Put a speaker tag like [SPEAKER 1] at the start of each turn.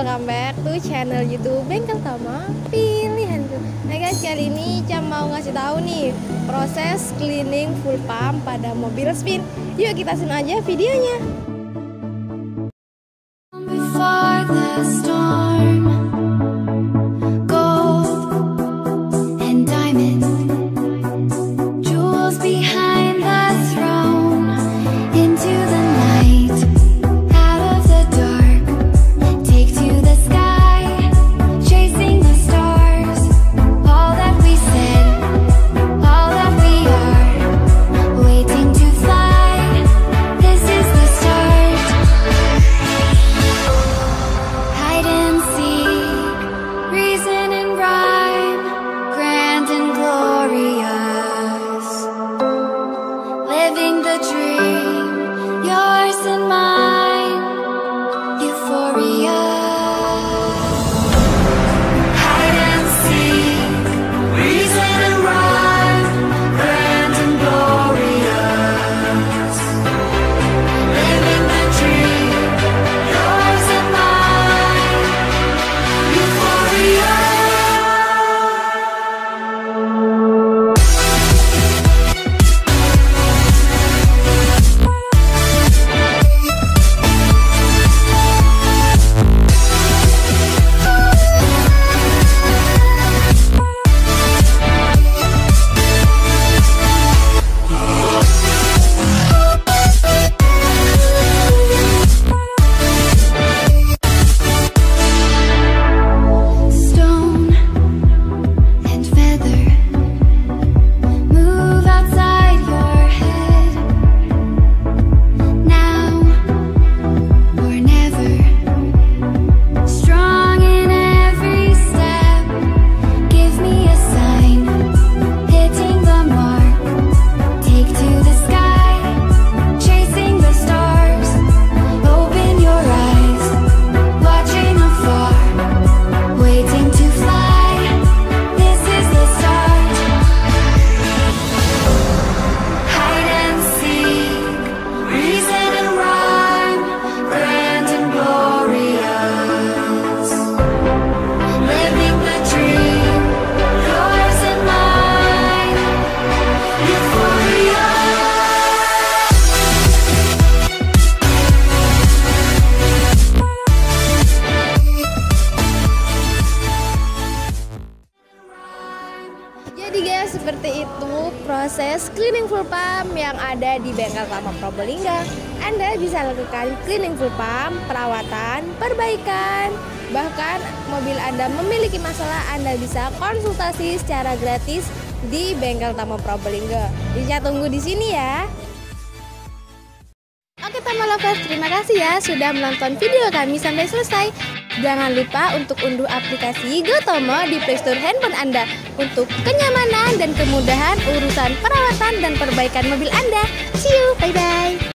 [SPEAKER 1] welcome back to channel YouTube Bengkel Tama Pilihanku. Nah guys, kali ini Cam mau ngasih tahu nih proses cleaning full pump pada mobil spin. Yuk kita simak aja videonya.
[SPEAKER 2] Before the storm, gold and diamond, jewels behind the throne, into the night, out of the dark, take to the sky, chasing the stars, all that we said, all that we are, waiting to fly, this is the start. Hide and seek, reason and rhyme, grand and glorious, living the dream, yours and mine, euphoria. Hide and seek, reason and rhyme, grand and glorious, living the dream, yours and mine, euphoria. Stone and feather, move outside your head, now or never, strong in every step, give me a sign, hitting the mark, take to the sky, chasing the stars, open your eyes, watching afar, waiting to fly, this is the start. Hide and seek, reason and rhyme, grand and glorious, living the dream, yours and mine, euphoria.
[SPEAKER 1] Jadi guys, seperti itu proses cleaning full pump yang ada di Bengkel Tama Probolinggo. Anda bisa lakukan cleaning full pump, perawatan, perbaikan. Bahkan mobil Anda memiliki masalah, Anda bisa konsultasi secara gratis di Bengkel Tama Probolinggo. Bisa tunggu di sini ya. Oke Tomolovers, terima kasih ya sudah menonton video kami sampai selesai. Jangan lupa untuk unduh aplikasi GoTomo di Playstore handphone Anda untuk kenyamanan dan kemudahan urusan perawatan dan perbaikan mobil Anda. See you, bye-bye.